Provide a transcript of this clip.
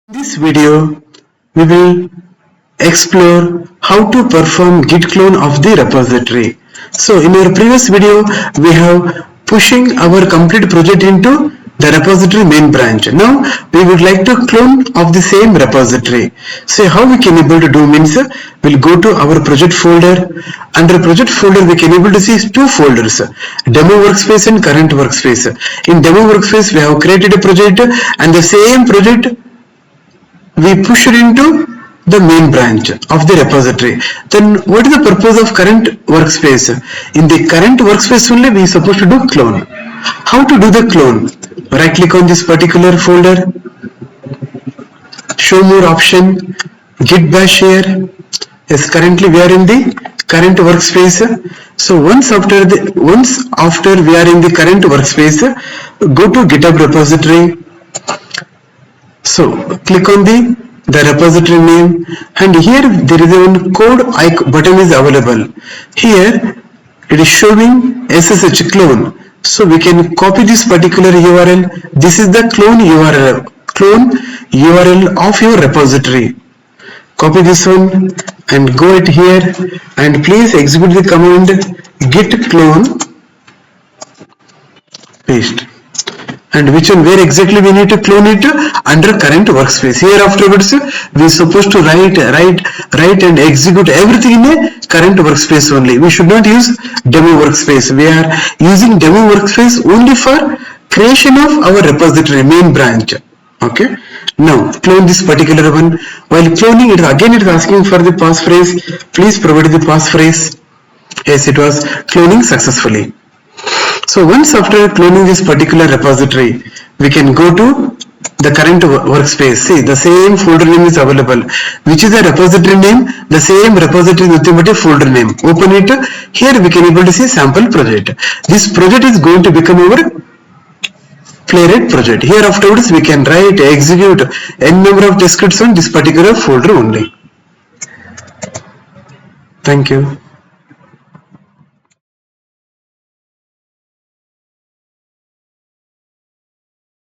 In this video, we will explore how to perform git clone of the repository. So in our previous video, we have pushing our complete project into the repository main branch. Now we would like to clone of the same repository. So how we can able to do means we'll go to our project folder. Under project folder we can able to see two folders, demo workspace and current workspace. In demo workspace we have created a project and the same project we push it into the main branch of the repository. Then what is the purpose of current workspace? In the current workspace only we are supposed to do clone. How to do the clone? Right click on this particular folder, show more option, git bash here. Yes, currently we are in the current workspace. So once after we are in the current workspace, go to GitHub repository. So click on the repository name, and here there is one code button is available. Here it is showing SSH clone. So we can copy this particular URL. This is the clone URL of your repository. Copy this one and go it here, and please execute the command git clone, paste. And which one, where exactly we need to clone it? Under current workspace. Here afterwards we are supposed to write and execute everything in a current workspace only. We should not use demo workspace. We are using demo workspace only for creation of our repository main branch. Okay, now clone this particular one. While cloning it, again it is asking for the passphrase. Please provide the passphrase. Yes, it was cloning successfully. So once after cloning this particular repository, we can go to the current workspace. See, the same folder name is available. Which is the repository name? The same repository nothing but a folder name. Open it. Here we can able to see sample project. This project is going to become our Playwright project. Here afterwards we can write, execute n number of scripts on this particular folder only. Thank you.